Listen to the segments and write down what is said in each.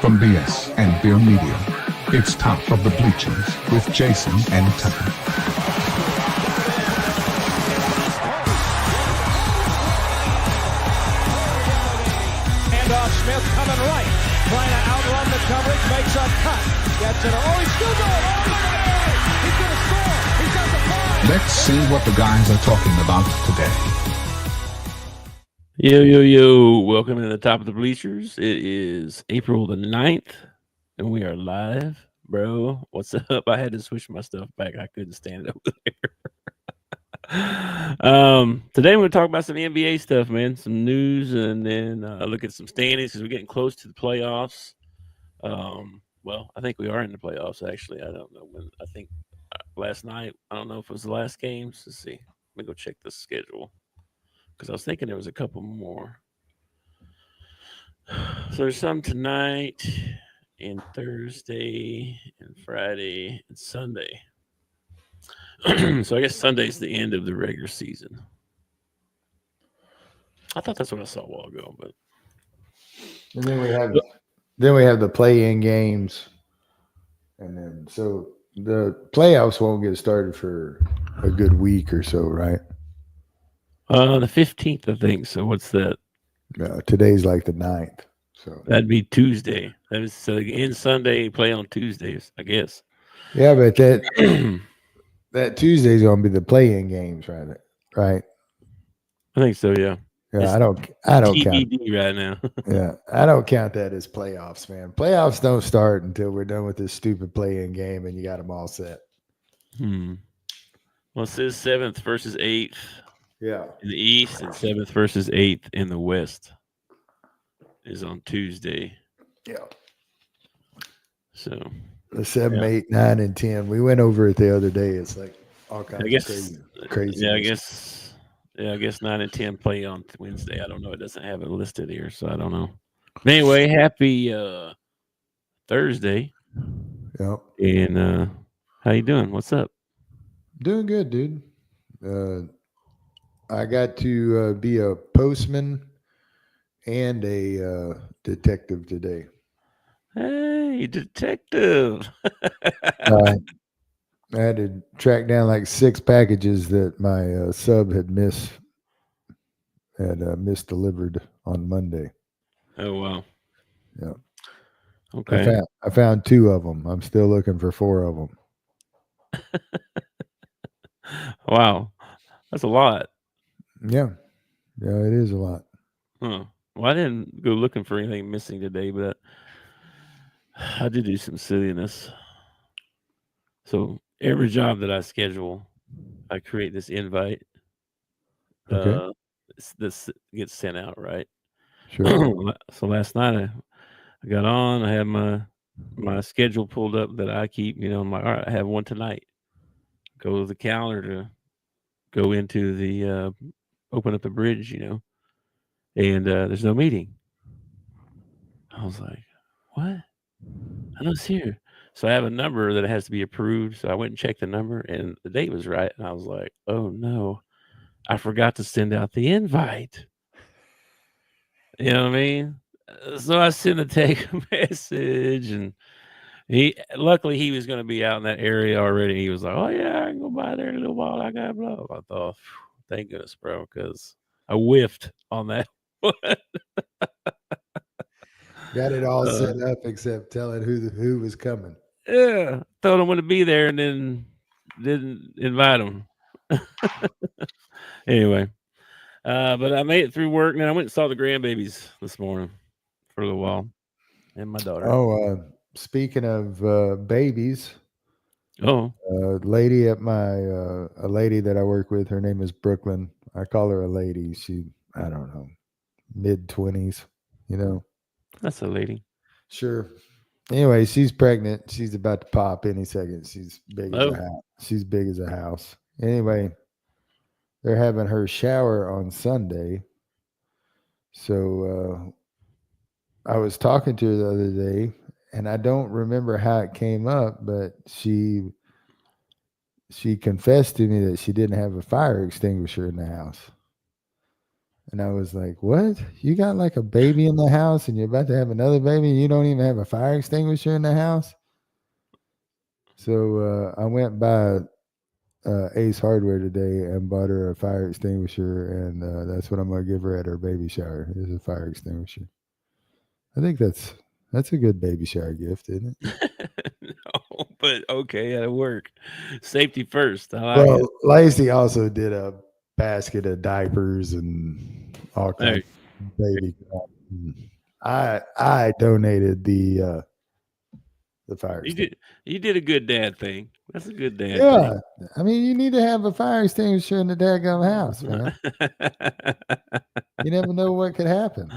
From BS and Beer Media, it's Top of the Bleachers with Jason and Tucker. Handoff, Smith coming right, trying to outrun the coverage, makes a cut, gets it. Oh, he's still going. Oh, he's going to score. He's got the five. Let's see what the guys are talking about today. Yo. Welcome to the Top of the Bleachers. It is April the 9th, and we are live. Bro, what's up? I had to switch my stuff back. I couldn't stand it over there. Today we're going to talk about some NBA stuff, man. Some news, and then look at some standings because we're getting close to the playoffs. Well, I think we are in the playoffs, actually. I don't know when. I think last night. I don't know if it was the last games. Let's see. Let me go check the schedule. Because I was thinking there was a couple more. So there's some tonight and Thursday and Friday and Sunday. So I guess Sunday's the end of the regular season. I thought that's what I saw a while ago, but and then we have the play-in games, and then so the playoffs won't get started for a good week or so, right? The 15th, I think. So what's that? Today's like the 9th. So That'd be Tuesday. That is so in Sunday, play on Tuesdays, I guess. Yeah, but that Tuesday's gonna be the play-in games, right? Right. I think so, yeah. Yeah, It's I don't TBD count. right now. Yeah, I don't count that as playoffs, man. Playoffs don't start until we're done with this stupid play-in game, and you got them all set. Well, it says 7th versus 8th. Yeah. In the East, and 7th versus 8th in the West is on Tuesday. Yeah. So The 7, 8, 9, and 10. We went over it the other day. It's like all kinds I guess of crazy. Yeah, I guess 9 and 10 play on Wednesday. I don't know. It doesn't have it listed here, so I don't know. But anyway, happy Thursday. Yep. And how you doing? What's up? Doing good, dude. I got to be a postman and a detective today. Hey, detective. I had to track down like 6 packages that my sub had misdelivered on Monday. Oh, wow. Yeah. Okay. I found 2 of them. I'm still looking for 4 of them. Wow. That's a lot. Yeah. Yeah, it is a lot. Huh. Well, I didn't go looking for anything missing today, but I did do some silliness. So every job that I schedule, I create this invite. Okay. This gets sent out, right? Sure. So last night I got on. I had my schedule pulled up that I keep. I'm like, all right, I have one tonight. Go to the calendar to go into the open up the bridge, and there's no meeting. I was like, what? I don't see her. So I have a number that has to be approved. So I went and checked the number, and the date was right. And I was like, oh no, I forgot to send out the invite. You know what I mean? So I sent a text message, and luckily he was going to be out in that area already. He was like, oh yeah, I can go by there in a little while. I got blah. I thought, thank goodness, bro, because I whiffed on that one. Got it all set up except telling who was coming. Yeah, told him when to be there, and then didn't invite him. Anyway, but I made it through work, and then I went and saw the grandbabies this morning for a little while, and my daughter. Oh, speaking of babies, Oh, a lady that I work with, her name is Brooklyn. I call her a lady. She, I don't know, mid-20s, that's a lady. Sure. Anyway, she's pregnant. She's about to pop any second. She's big as a house. She's big as a house. Anyway, they're having her shower on Sunday. So I was talking to her the other day, and I don't remember how it came up, but she confessed to me that she didn't have a fire extinguisher in the house. And I was like, what? You got like a baby in the house and you're about to have another baby and you don't even have a fire extinguisher in the house? So I went by Ace Hardware today and bought her a fire extinguisher, and that's what I'm going to give her at her baby shower is a fire extinguisher. I think that's a good baby shower gift, isn't it? No, but okay, that'll work. Safety first. I like Well, it. Lacey also did a basket of diapers and all kinds Hey, of baby crap. I donated the fire you extinguisher. did a good dad thing. That's a good dad Yeah, thing. I mean, you need to have a fire extinguisher in the daggum house, man. You never know what could happen.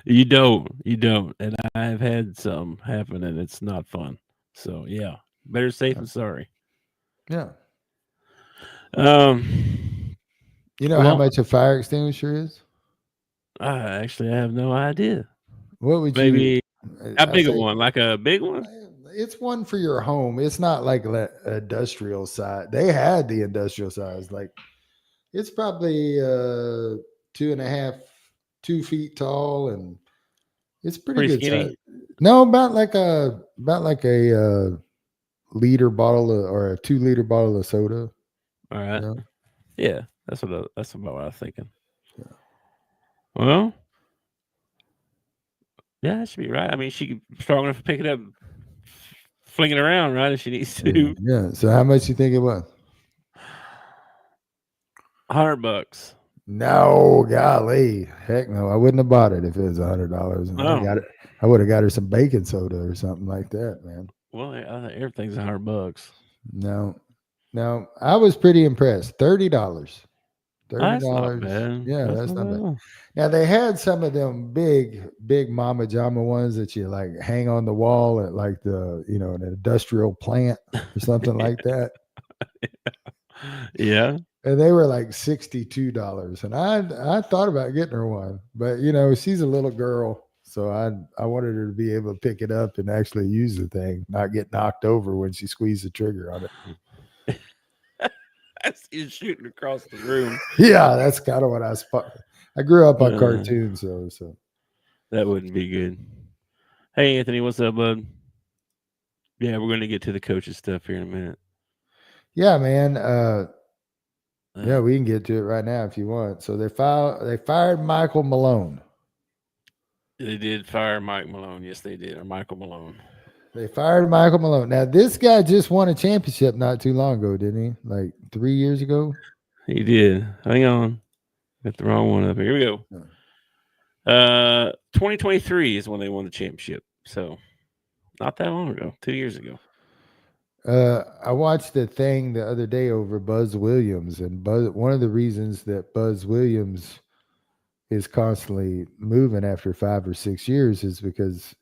You don't. And I have had some happen and it's not fun. So yeah. Better safe than sorry. Yeah. Um You know how well, much a fire extinguisher is? I have no idea. What would you? Maybe how I big a say one? Like a big one? it's one for your home. It's not like industrial size. They had the industrial size. Like it's probably 2.5, 2 feet tall, and it's pretty Pretty good size. skinny. No, about like a liter bottle or a 2 liter bottle of soda. All You right. know? Yeah, that's about what I was thinking. Well, yeah, that should be right. I mean, she strong enough to pick it up, fling it around, right? If she needs to. Yeah. So how much you think it was? $100. No, golly, heck no! I wouldn't have bought it if it was $100. I Oh, got it. I would have got her some baking soda or something like that, man. well, everything's $100. No, no, I was pretty impressed. $30. Oh, Thirty that's not dollars. bad. Yeah, That's that's not not bad at bad. all. Now they had some of them big Mama Jama ones that you like hang on the wall at like an industrial plant or something like that. Yeah. And they were like $62. And I thought about getting her one, but she's a little girl. So I wanted her to be able to pick it up and actually use the thing, not get knocked over when she squeezed the trigger on it. I see you shooting across the room. Yeah, that's kind of what I grew up on Uh, cartoons, so that wouldn't be good. Hey, Anthony, what's up, bud? Yeah, we're going to get to the coaches stuff here in a minute. yeah, man. Yeah, we can get to it right now if you want. So they fired Michael Malone. They did fire Mike Malone. Yes, they did. Or Michael Malone. They fired Michael Malone. Now this guy just won a championship not too long ago, didn't he? Like 3 years ago. He did. Hang on. Got the wrong one up here. Here we go. 2023 is when they won the championship. So not that long ago. 2 years ago. I watched a thing the other day over Buzz Williams, and one of the reasons that Buzz Williams is constantly moving after 5 or 6 years is because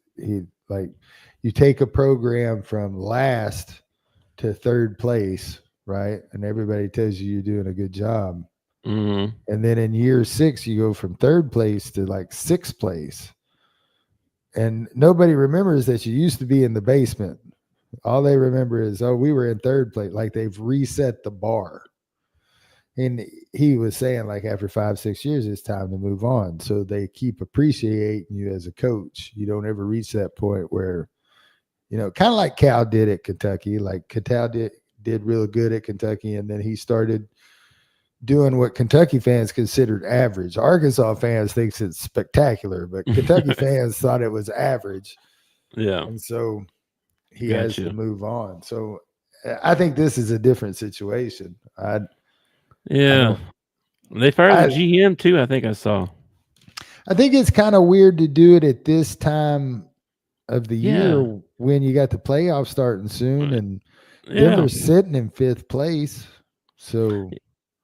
you take a program from last to third place, right? And everybody tells you you're doing a good job. Mm-hmm. And then in year 6, you go from third place to like 6th place. And nobody remembers that you used to be in the basement. All they remember is, oh, we were in third place. Like they've reset the bar. And he was saying, like, after 5, 6 years, it's time to move on. So they keep appreciating you as a coach. You don't ever reach that point where, kind of like Cal did at Kentucky. Like Cal did real good at Kentucky, and then he started doing what Kentucky fans considered average. Arkansas fans thinks it's spectacular, but Kentucky fans thought it was average. Yeah. And so he has to move on. So I think this is a different situation. Yeah. They fired the GM too, I think I saw. I think it's kind of weird to do it at this time of the year when you got the playoffs starting soon and Denver's sitting in 5th place. So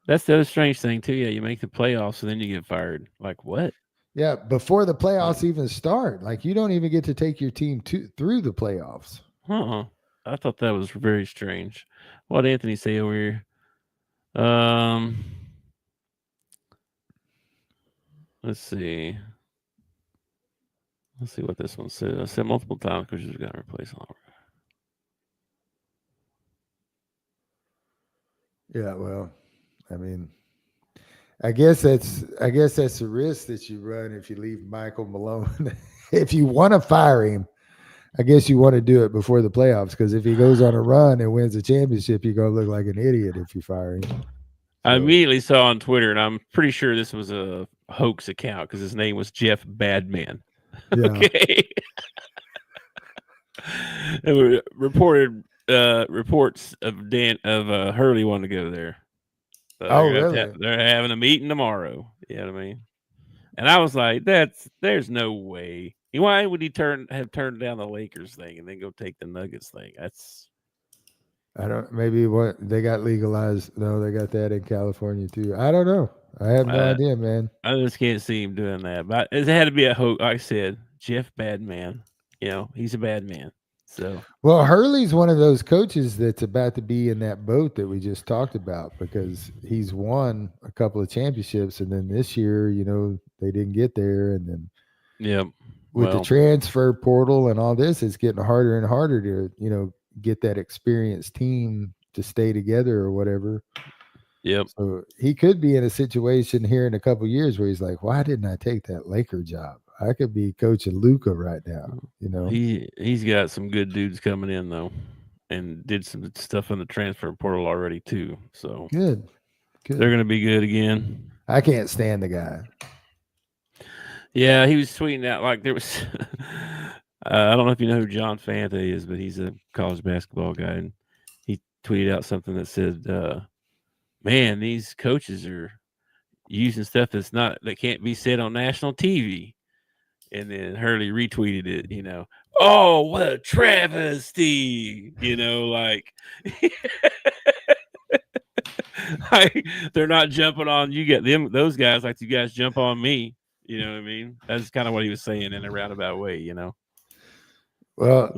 that's the other strange thing too. Yeah, you make the playoffs and then you get fired. Like what? Yeah, before the playoffs even start. Like you don't even get to take your team through the playoffs. I thought that was very strange. What did Anthony say over here? Let's see. Let's see what this one said. I said multiple times because you got to replace all. Yeah, well, I mean, I guess that's the risk that you run if you leave Michael Malone. If you want to fire him, I guess you want to do it before the playoffs, because if he goes on a run and wins a championship, you're gonna look like an idiot if you fire him. I So, immediately saw on Twitter, and I'm pretty sure this was a hoax account because his name was Jeff Badman. yeah. Okay. It was reported reports of Hurley wanting to go there. So Oh, really? they're having a meeting tomorrow. You know what I mean? And I was like, there's no way. Why would he have turned down the Lakers thing and then go take the Nuggets thing? That's I don't. Maybe what they got legalized. No, they got that in California too. I don't know. I have no idea, man. I just can't see him doing that. But it had to be a hoax. Like I said, Jeff Badman. You know, he's a bad man. So Well, Hurley's one of those coaches that's about to be in that boat that we just talked about, because he's won a couple of championships, and then this year, they didn't get there, and then yep. with the transfer portal and all this, it's getting harder and harder to get that experienced team to stay together or whatever. Yep. So he could be in a situation here in a couple of years where he's like, why didn't I take that Laker job? I could be coaching Luka right now. He's got some good dudes coming in though, and did some stuff in the transfer portal already too. So good. They're going to be good again. I can't stand the guy. Yeah, he was tweeting out like there was. I don't know if you know who John Fanta is, but he's a college basketball guy, and he tweeted out something that said, "Man, these coaches are using stuff that can't be said on national TV." And then Hurley retweeted it. Oh, what a travesty! Like they're not jumping on you. Get those guys like you guys jump on me. You know what I mean? That's kind of what he was saying in a roundabout way. Well,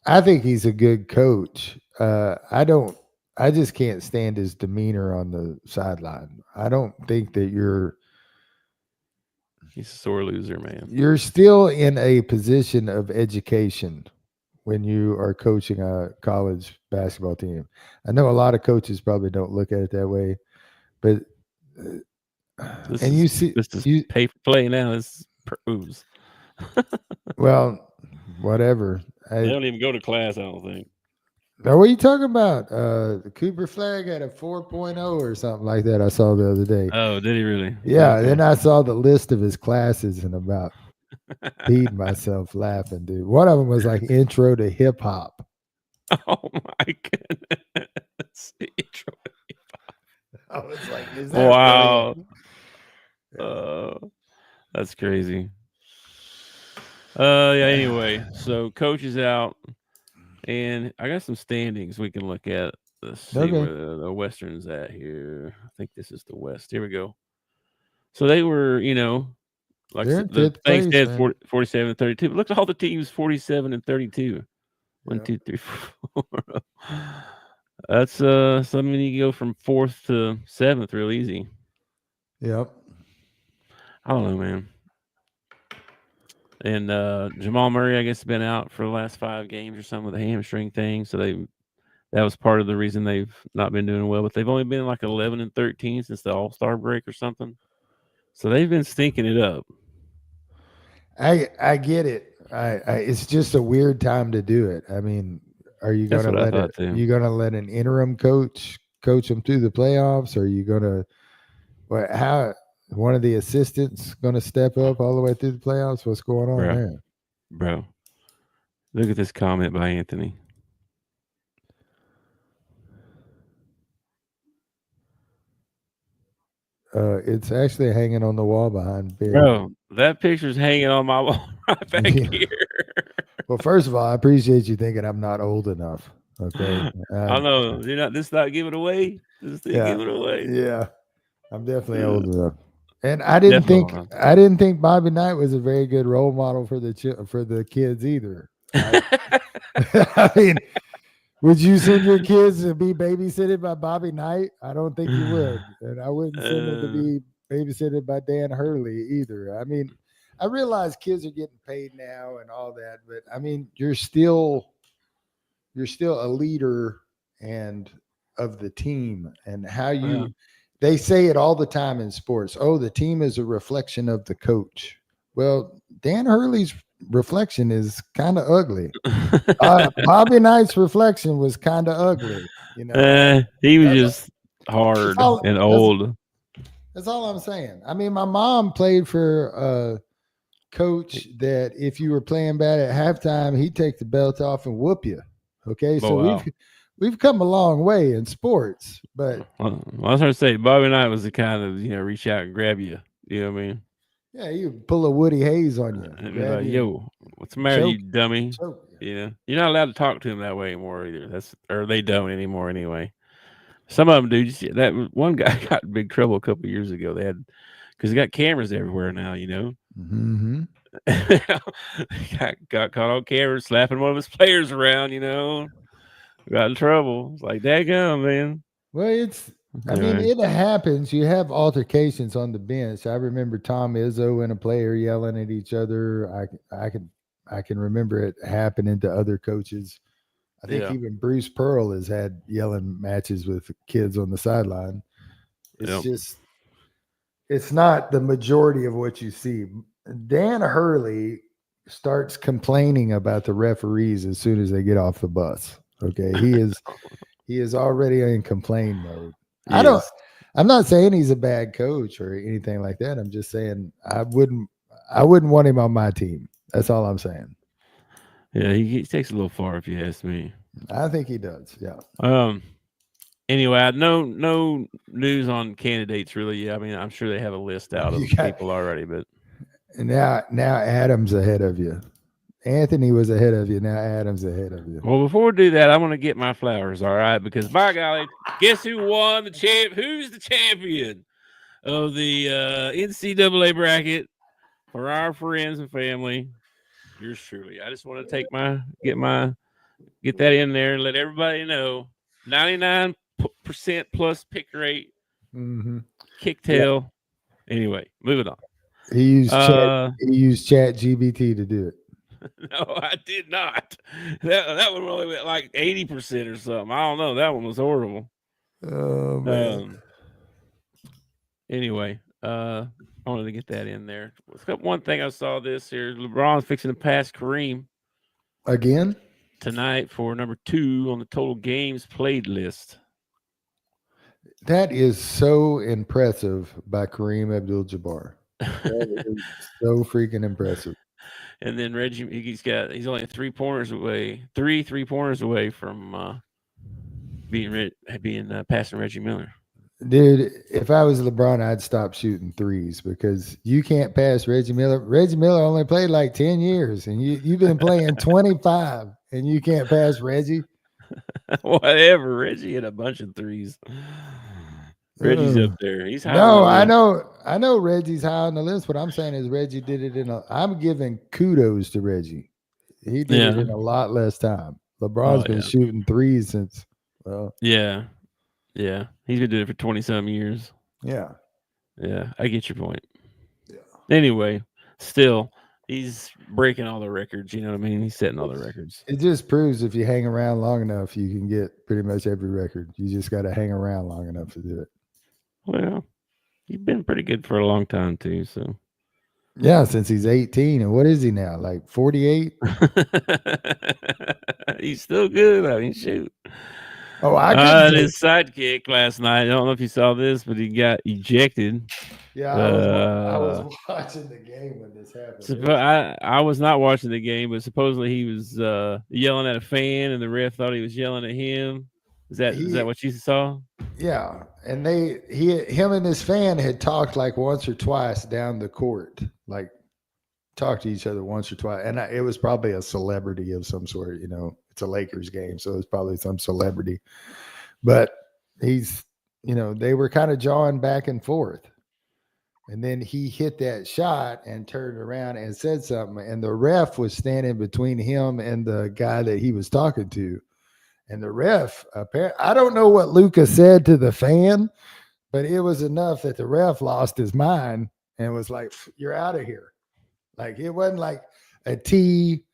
I think he's a good coach. I just can't stand his demeanor on the sideline. I don't think that he's a sore loser, man. You're still in a position of education when you are coaching a college basketball team. I know a lot of coaches probably don't look at it that way, but this is pay for play now. This proves. Well, whatever. They don't even go to class, I don't think. Now, what are you talking about? The Cooper Flag had a 4.0 or something like that I saw the other day. Oh, did he really? Yeah, okay. Then I saw the list of his classes and about peed myself laughing, dude. One of them was like intro to hip hop. Oh my goodness. Intro to hip hop. I was like, is that wow. That's crazy. Anyway, so coach is out, and I got some standings we can look at. Let's see where the Western's at here. I think this is the West. Here we go. So they were, like the thing said 47 and 32. But look at all the teams 47 and 32. 1, 2, 3, 4. That's something you go from 4th to 7th real easy. Yep. I don't know, man. And Jamal Murray, I guess, has been out for the last 5 games or something with a hamstring thing. So that was part of the reason they've not been doing well. But they've only been like 11 and 13 since the All-Star break or something. So they've been stinking it up. I get it. It's just a weird time to do it. I mean, are you going to let an interim coach them through the playoffs? Or are you going to how one of the assistants going to step up all the way through the playoffs? What's going on there? Bro, look at this comment by Anthony. It's actually hanging on the wall behind Bill. Bro, that picture's hanging on my wall right back here. Well, first of all, I appreciate you thinking I'm not old enough. Okay. I know. This not giving away. This thing giving away. Yeah. I'm definitely old enough. And I didn't think Bobby Knight was a very good role model for the kids either. I mean, would you send your kids to be babysitted by Bobby Knight? I don't think you would. And I wouldn't send them to be babysitted by Dan Hurley either. I mean, I realize kids are getting paid now and all that, but I mean, you're still a leader and of the team, and how you They say it all the time in sports. Oh, the team is a reflection of the coach. Well, Dan Hurley's reflection is kind of ugly. Bobby Knight's reflection was kind of ugly. You know, He was that's, just hard and that's, old. that's all I'm saying. I mean, my mom played for a coach that if you were playing bad at halftime, he'd take the belt off and whoop you. Okay, so wow. we've come a long way in sports, but Well, I was trying to say Bobby Knight was the kind of reach out and grab you. You know what I mean? yeah, you pull a Woody Hayes on you. And be like, "Yo, what's the matter, choke, you dummy?" choke you. You know, you're not allowed to talk to him that way anymore either. Or they don't anymore anyway. Some of them do. That one guy got in big trouble a couple of years ago. They had because they got cameras everywhere now. You know, Mm-hmm. got caught on camera slapping one of his players around. You know, got in trouble. It's like, daggum, man. Well, I mean, it happens. You have altercations on the bench. I remember Tom Izzo and a player yelling at each other. I can remember it happening to other coaches. I think even Bruce Pearl has had yelling matches with kids on the sideline. It's it's not the majority of what you see. Dan Hurley starts complaining about the referees as soon as they get off the bus. Okay, he is already in complain mode. I'm not saying he's a bad coach or anything like that. I'm just saying I wouldn't want him on my team. That's all I'm saying. Yeah, he takes a little far if you ask me. I think he does. Yeah. Anyway, no news on candidates really. Yeah, I mean, I'm sure they have a list out of people already, but now Adam's ahead of you. Anthony was ahead of you. Now Adam's ahead of you. Well, before we do that, I want to get my flowers, all right? Because by golly, guess who won the champ? Who's the champion of the NCAA bracket for our friends and family? Yours truly. I just want to get that in there and let everybody know 99% plus pick rate, kicktail. Yeah. Anyway, moving on. He used Chat GBT to do it. No, I did not. That one only went like 80% or something. I don't know. That one was horrible. Oh man. Anyway, I wanted to get that in there. One thing I saw this here: LeBron's fixing to pass Kareem again tonight for number 2 on the total games played list. That is so impressive by Kareem Abdul-Jabbar. That is so freaking impressive. And then Reggie, he's only 3 pointers away, three pointers away from passing Reggie Miller. Dude, if I was LeBron, I'd stop shooting threes because you can't pass Reggie Miller. Reggie Miller only played like 10 years, and you've been playing 25, and you can't pass Reggie. Whatever, Reggie hit a bunch of threes. Reggie's up there. He's high. No, I know Reggie's high on the list. What I'm saying is Reggie did it I'm giving kudos to Reggie. He did it in a lot less time. LeBron's been shooting threes since. Well, yeah, he's been doing it for 20-some years. Yeah, I get your point. Yeah. Anyway, still, he's breaking all the records. You know what I mean? He's setting all the records. It just proves if you hang around long enough, you can get pretty much every record. You just got to hang around long enough to do it. Well, you've been pretty good for a long time too. So, yeah, since he's 18, and what is he now? Like 48? He's still good. I mean, shoot. Oh, his sidekick last night. I don't know if you saw this, but he got ejected. Yeah, I was watching the game when this happened. I was not watching the game, but supposedly he was yelling at a fan, and the ref thought he was yelling at him. Is that what you saw? Yeah, and him and his fan had talked like once or twice down the court, like talked to each other once or twice, and it was probably a celebrity of some sort. You know, it's a Lakers game, so it's probably some celebrity. But they were kind of jawing back and forth, and then he hit that shot and turned around and said something, and the ref was standing between him and the guy that he was talking to. And the ref, I don't know what Luka said to the fan, but it was enough that the ref lost his mind and was like, "You're out of here." Like, it wasn't like a T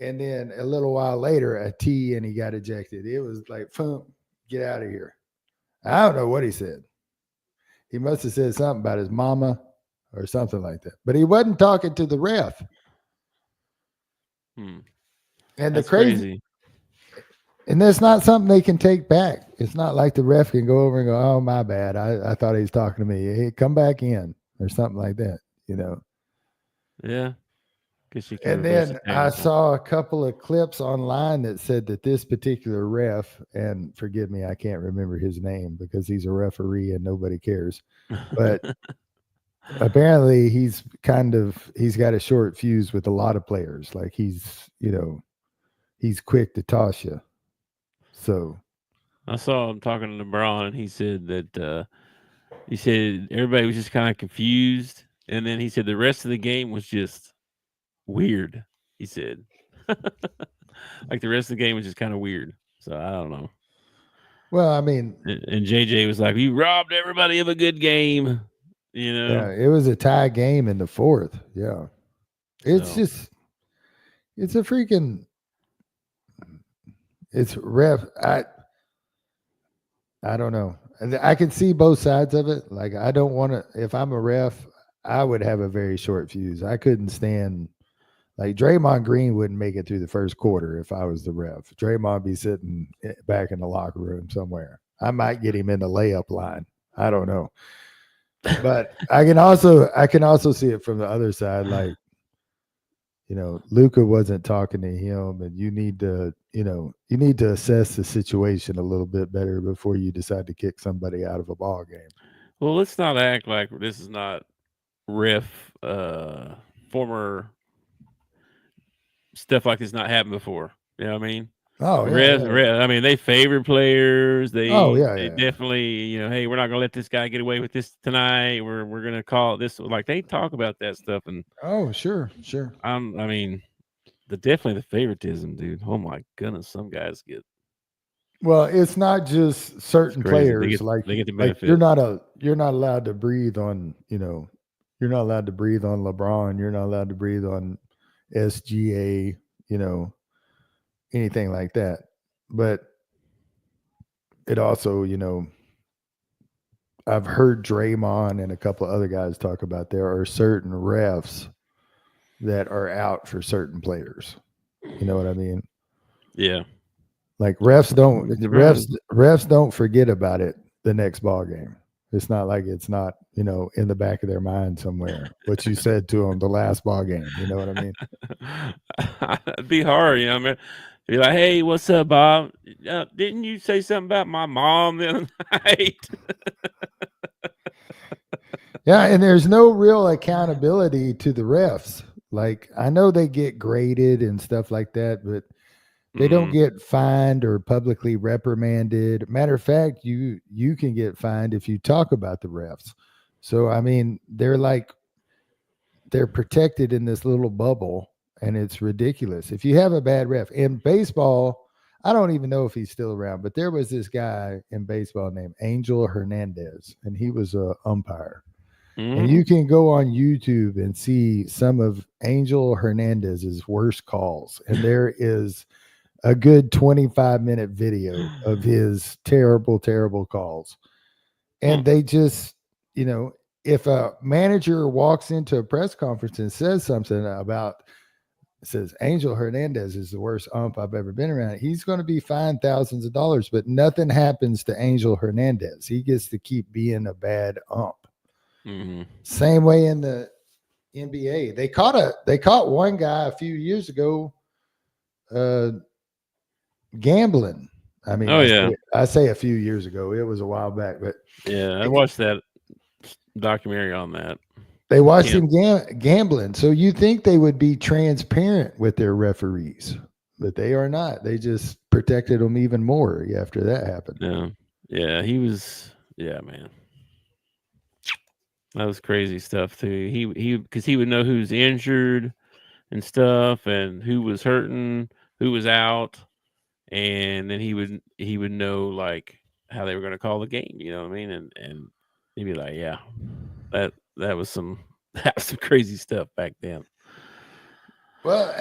and then a little while later a T and he got ejected. It was like, "Get out of here." I don't know what he said. He must have said something about his mama or something like that. But he wasn't talking to the ref. Hmm. And That's the crazy, and that's not something they can take back. It's not like the ref can go over and go, "Oh, my bad. I thought he was talking to me. Hey, come back in," or something like that. Yeah. Guess you can And reverse then the I tackle. saw a couple of clips online that said that this particular ref, and forgive me, I can't remember his name because he's a referee and nobody cares. But apparently he's got a short fuse with a lot of players. Like he's quick to toss you. So I saw him talking to LeBron, and he said that everybody was just kind of confused, and then he said the rest of the game was just weird. He said, like the rest of the game was just kind of weird. So I don't know. well, I mean, And JJ was like, "You robbed everybody of a good game," yeah, it was a tie game in the fourth. Yeah. It's So, just it's a freaking it's ref. I don't know. I can see both sides of it. Like I don't want to. If I'm a ref, I would have a very short fuse. I couldn't stand. Like Draymond Green wouldn't make it through the first quarter if I was the ref. Draymond be sitting back in the locker room somewhere. I might get him in the layup line. I don't know. But I can also see it from the other side. Like, Luka wasn't talking to him, and you need to assess the situation a little bit better before you decide to kick somebody out of a ball game. well, let's not act like this is not ref former stuff like this not happened before. You know what I mean? Oh yeah, yeah. I mean, they favor players. Oh They yeah, they yeah. definitely, hey, we're not gonna let this guy get away with this tonight. We're gonna call it this. Like they talk about that stuff, and Oh sure. I mean, definitely the favoritism, dude. Oh my goodness, some guys get Well, it's not just certain crazy. players. They get the Like benefit. you're not allowed to breathe on. You're not allowed to breathe on LeBron. You're not allowed to breathe on SGA. Anything like that. But it also, I've heard Draymond and a couple of other guys talk about there are certain refs that are out for certain players. You know what I mean? Yeah. Like refs Right. don't forget about it the next ball game. It's not like it's not, in the back of their mind somewhere what you said to them the last ball game. You know what I mean? It'd be hard, I mean, be like, "Hey, what's up, Bob? Didn't you say something about my mom the other night?" Yeah, and there's no real accountability to the refs. Like I know they get graded and stuff like that, but they don't get fined or publicly reprimanded. Matter of fact, you can get fined if you talk about the refs. So I mean, they're protected in this little bubble, and it's ridiculous. If you have a bad ref in baseball, I don't even know if he's still around, but there was this guy in baseball named Angel Hernandez, and he was a umpire. And you can go on YouTube and see some of Angel Hernandez's worst calls, and there is a good 25-minute video of his terrible, terrible calls. And they just, if a manager walks into a press conference and says something says Angel Hernandez is the worst ump I've ever been around, he's going to be fined thousands of dollars, but nothing happens to Angel Hernandez. He gets to keep being a bad ump. Same way in the NBA. They caught one guy a few years ago gambling. I mean, I say a few years ago. It was a while back, but yeah, I watched that documentary on that. They watched him gambling. So you think they would be transparent with their referees, but they are not. They just protected them even more after that happened. Yeah, he was. Yeah, man, that was crazy stuff too. He because he would know who's injured and stuff, and who was hurting, who was out, and then he would know like how they were going to call the game. You know what I mean? And he'd be like, yeah, that was some crazy stuff back then. Well,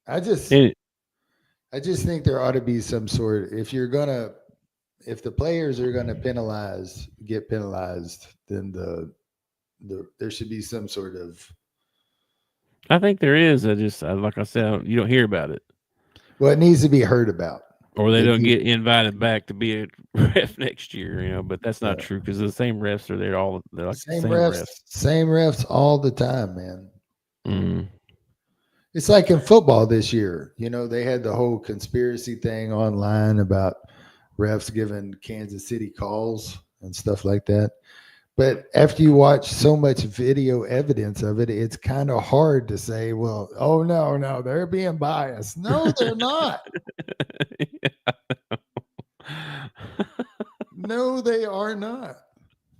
I just think there ought to be some sort. If you're gonna if the players are going to get penalized, then there should be some sort of. I think there is. Like I said, you don't hear about it, Well, it needs to be heard about. or they don't get invited back to be a ref next year. But that's not true because the same refs are there. They're like same refs, same refs all the time, man. Mm. It's like in football this year. They had the whole conspiracy thing online about refs giving Kansas City calls and stuff like that. But after you watch so much video evidence of it, it's kind of hard to say, well, oh, no, they're being biased. No, they're not. No, they are not.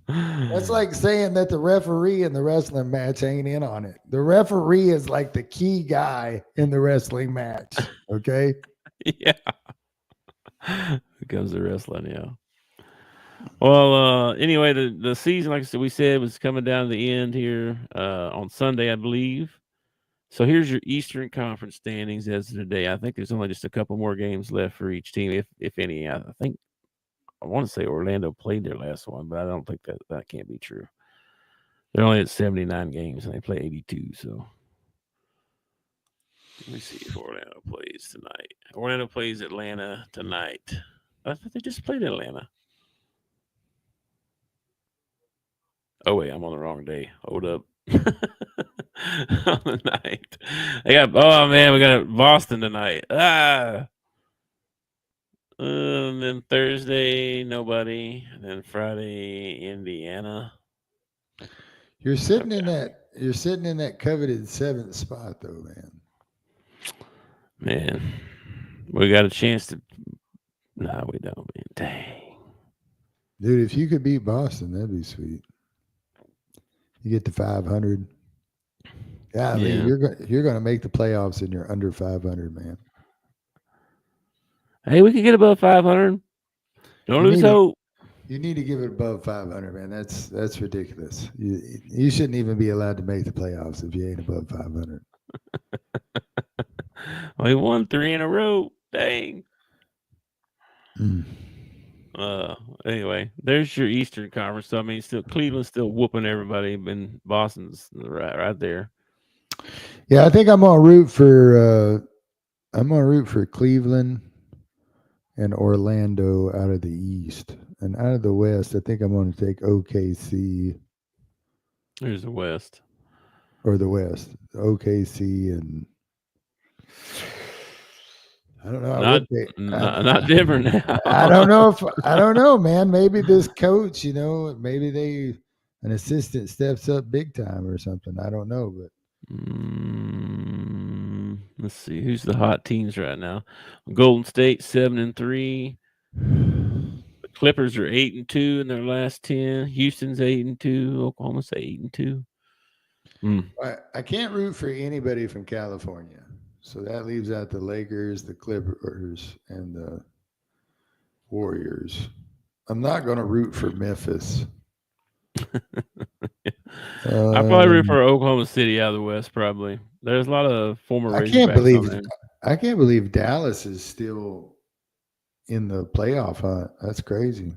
That's like saying that the referee in the wrestling match ain't in on it. The referee is like the key guy in the wrestling match. Okay. Yeah. It comes to wrestling, yeah. Well, anyway, the season, like I said, we said was coming down to the end here on Sunday, I believe. So here's your Eastern Conference standings as of today. I think there's only just a couple more games left for each team, if any. I want to say Orlando played their last one, but I don't think that can't be true. They're only at 79 games and they play 82. So let me see if Orlando plays tonight. Orlando plays Atlanta tonight. I thought they just played Atlanta. Oh, wait, I'm on the wrong day. Hold up. On the night. We got Boston tonight. And then Thursday, nobody. And then Friday, Indiana. You're sitting in that coveted 7th spot, though, man. Man, we got a chance to. No, we don't, man. Dang. Dude, if you could beat Boston, that'd be sweet. You get to 500. Yeah, you're going to make the playoffs and you're under 500, man. Hey, we can get above 500. Don't lose hope. You need to give it above 500, man. That's ridiculous. You shouldn't even be allowed to make the playoffs if you ain't above 500. We won 3 in a row. Dang. Anyway, there's your Eastern Conference. So I mean, Cleveland's still whooping everybody, and Boston's right there. Yeah, I think I'm gonna root for Cleveland and Orlando out of the East, and out of the West, I think I'm going to take OKC. There's the West or the West, OKC and. I don't know. Not Denver now. I don't know, man. Maybe this coach, maybe an assistant steps up big time or something. I don't know, but let's see who's the hot teams right now. Golden State 7-3. The Clippers are 8-2 in their last 10. Houston's 8-2. Oklahoma's 8-2. I can't root for anybody from California. So that leaves out the Lakers, the Clippers, and the Warriors. I'm not going to root for Memphis. I probably root for Oklahoma City out of the West. Probably there's a lot of former. I can't believe Dallas is still in the playoff hunt. That's crazy.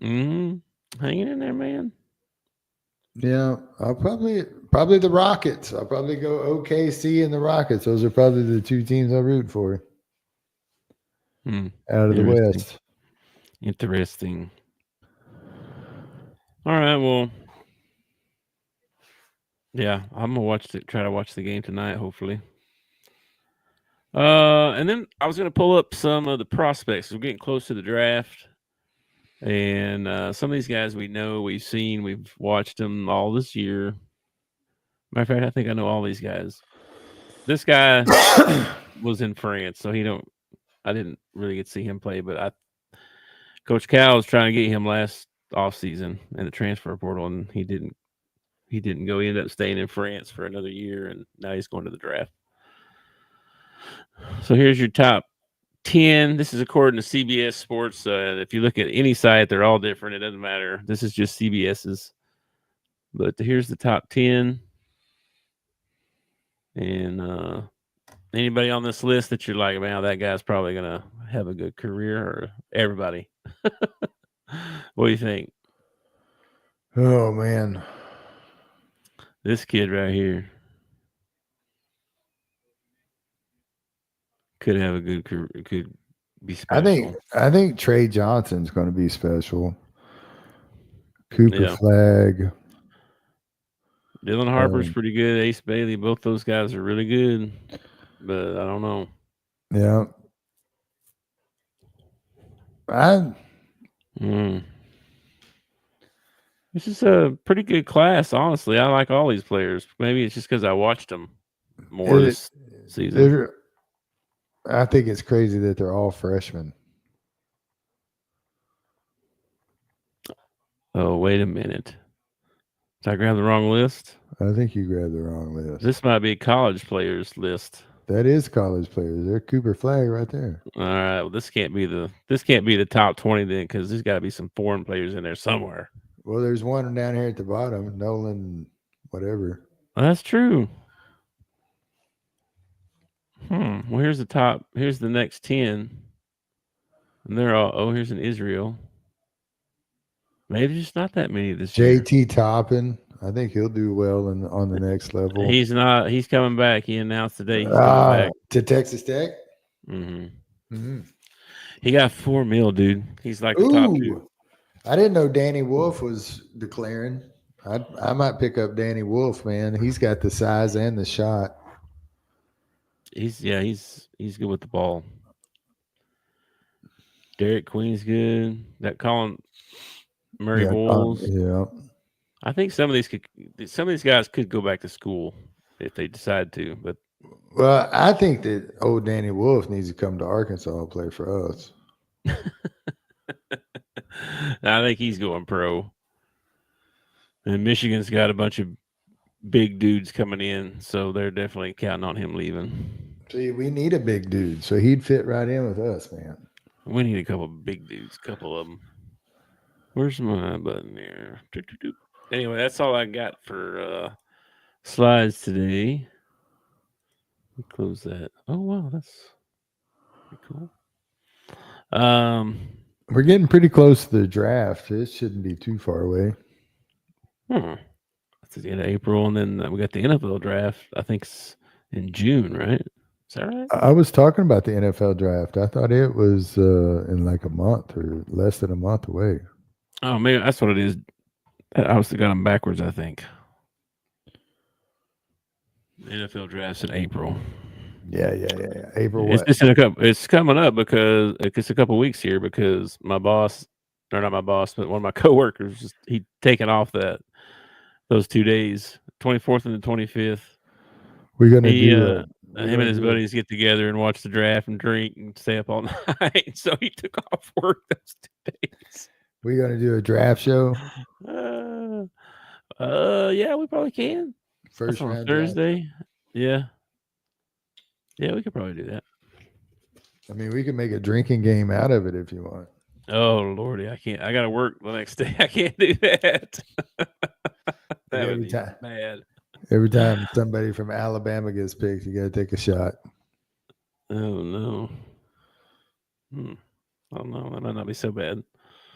Hanging in there, man. Yeah, I'll probably the Rockets. I'll probably go OKC and the Rockets. Those are probably the two teams I root for. Out of the West. Interesting. All right, well, yeah, I'm gonna try to watch the game tonight, hopefully. And then I was gonna pull up some of the prospects. We're getting close to the draft. And some of these guys we know, we've seen, we've watched them all this year. Matter of fact, I think I know all these guys. This guy was in France, so I didn't really get to see him play, but Coach Cal was trying to get him last offseason in the transfer portal, and he didn't go. He ended up staying in France for another year, and now he's going to the draft. So here's your top 10. This is according to CBS Sports. If you look at any site, they're all different. It doesn't matter. This is just CBS's. But here's the top 10. And anybody on this list that you're like, man, that guy's probably going to have a good career, or everybody? What do you think? Oh man, This kid right here could have a good career, could be special. I think Trey Johnson's going to be special. Cooper Yeah. Flag. Dylan Harper's pretty good. Ace Bailey, both those guys are really good. But I don't know. Yeah. I This is a pretty good class, honestly. I like all these players. Maybe it's just because I watched them more this season. I think it's crazy that they're all freshmen. Oh, wait a minute. Did I grab the wrong list? I think you grabbed the wrong list. This might be college players list. That is college players. They're Cooper Flag right there. All right. Well, this can't be the top 20 then, because there's got to be some foreign players in there somewhere. Well, there's one down here at the bottom, Nolan, whatever. Well, that's true. Well, here's the top. Here's the next 10. And they're all, here's an Israel. Maybe just not that many this year. JT Toppin. I think he'll do well on the next level. He's not. He's coming back. He announced today he's coming back To Texas Tech. He got $4 million, dude. He's like the top two. I didn't know Danny Wolf was declaring. I might pick up Danny Wolf, man. He's got the size and the shot. He's good with the ball. Derek Queen's good. That Colin Murray Bowles. Yeah. I think some of these guys could go back to school if they decide to. But well, I think that old Danny Wolf needs to come to Arkansas and play for us. I think he's going pro. And Michigan's got a bunch of big dudes coming in, so they're definitely counting on him leaving. See, we need a big dude, so he'd fit right in with us, man. We need a couple of big dudes, a couple of them. Where's my button here? Anyway, that's all I got for slides today. Close that. Oh wow, that's pretty cool. We're getting pretty close to the draft. It shouldn't be too far away. That's the end of April, and then we got the NFL draft. I think it's in June, right? Is that right? I was talking about the NFL draft. I thought it was in like a month or less than a month away. Oh, maybe that's what it is. I was got them backwards, I think. The NFL draft's in April. Yeah. April. It's just it's coming up because it's a couple weeks here because my boss, or not my boss, but one of my coworkers, he taken off those 2 days, 24th and the 25th. We're gonna him and his buddies get together and watch the draft and drink and stay up all night. So he took off work those 2 days. We're gonna do a draft show. Yeah, we probably can. First on round Thursday. draft. Yeah, we could probably do that. I mean, we can make a drinking game out of it if you want. Oh Lordy, I can't. I got to work the next day. I can't do that. That would be bad. Every time somebody from Alabama gets picked, you got to take a shot. Oh no. Oh no, that might not be so bad.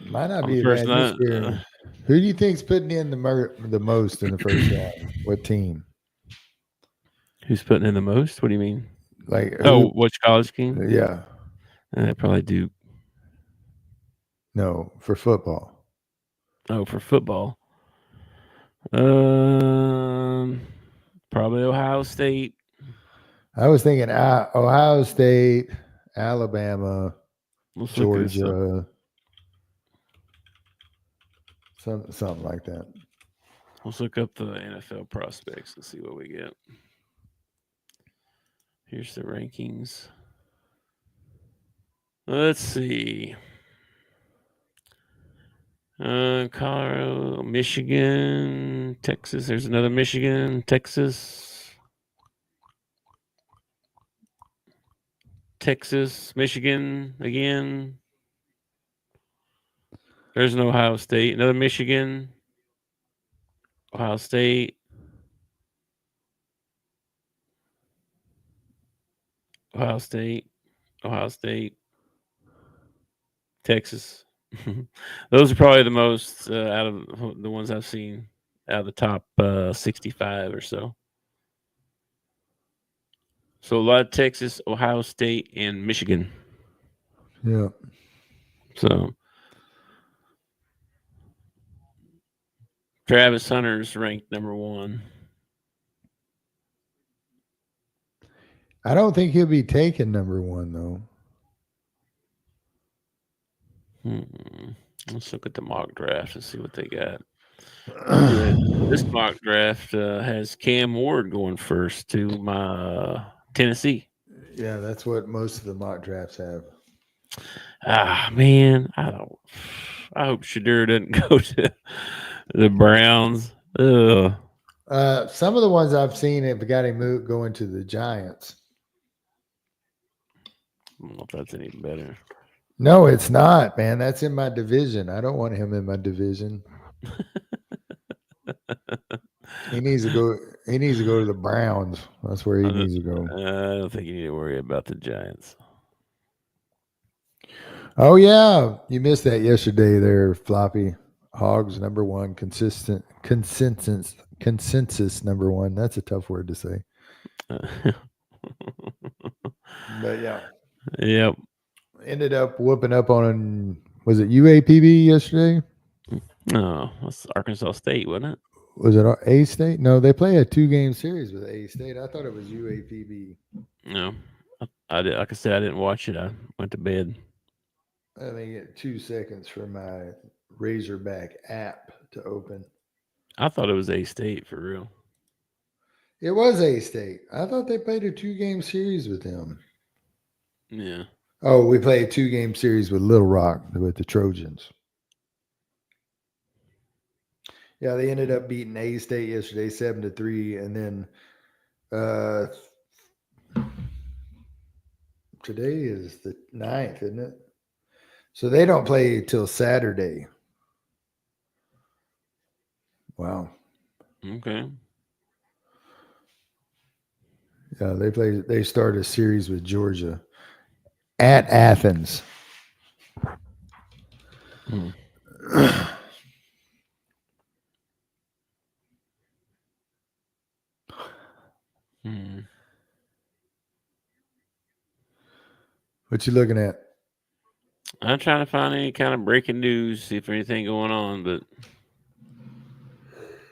Might not be bad this year. Who do you think's putting in the most in the first round? What team? Who's putting in the most? What do you mean? Like which college team? Yeah. Probably Duke. No, for football. Oh, for football. Probably Ohio State. I was thinking Ohio State, Alabama, Georgia, something like that. Let's look up the NFL prospects and see what we get. Here's the rankings. Let's see. Colorado, Michigan, Texas. There's another Michigan, Texas, Michigan again. There's an Ohio State, another Michigan, Ohio State, Ohio State, Texas, Those are probably the most out of the ones I've seen out of the top 65 or so. So a lot of Texas, Ohio State, and Michigan. Yeah. So Travis Hunter's ranked number 1. I don't think he'll be taken number 1 though. Let's look at the mock draft and see what they got. This mock draft has Cam Ward going first to my Tennessee. Yeah, that's what most of the mock drafts have. Man, I hope Shadur doesn't go to the Browns. Ugh. Some of the ones I've seen have got him going to the Giants. I don't know if that's any better. No, it's not, man. That's in my division. I don't want him in my division. He needs to go. He needs to go to the Browns. That's where he needs to go. I don't think you need to worry about the Giants. Oh yeah, you missed that yesterday. There, Floppy. Hogs number 1, consensus number 1. That's a tough word to say. But yeah. Yep. Ended up whooping up on, was it UAPB yesterday? No, that's Arkansas State, wasn't it? Was it A State? No, they play a 2-game series with A State. I thought it was UAPB. No, I did. Like I said, I didn't watch it. I went to bed. Let me get 2 seconds for my Razorback app to open. I thought it was A State for real. It was A State. I thought they played a 2-game series with them. Yeah. Oh, we played a 2-game series with Little Rock with the Trojans. Yeah, they ended up beating A State yesterday 7-3, and then today is the 9th, isn't it? So they don't play till Saturday. Wow. Okay. Yeah, they start a series with Georgia at Athens. What you looking at? I'm trying to find any kind of breaking news, see if there's anything going on, but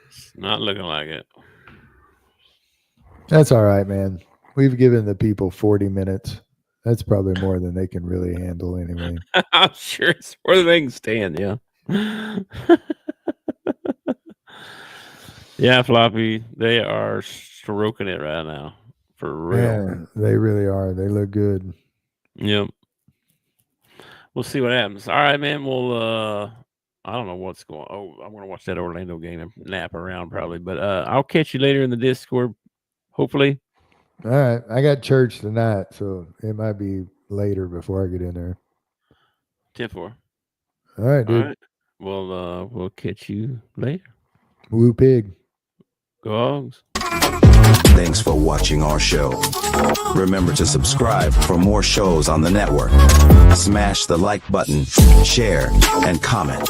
it's not looking like it. That's all right, man. We've given the people 40 minutes. That's probably more than they can really handle anyway. I'm sure it's more than they can stand, yeah. Yeah, Floppy, they are stroking it right now. For real. Yeah, they really are. They look good. Yep. We'll see what happens. All right, man. Well, I don't know what's going on. Oh, I'm going to watch that Orlando game and nap around probably. But I'll catch you later in the Discord, hopefully. All right. I got church tonight, so it might be later before I get in there. 10-4. All right, dude. All right. Well, we'll catch you later. Woo pig. Go Hogs. Thanks for watching our show. Remember to subscribe for more shows on the network. Smash the like button, share, and comment.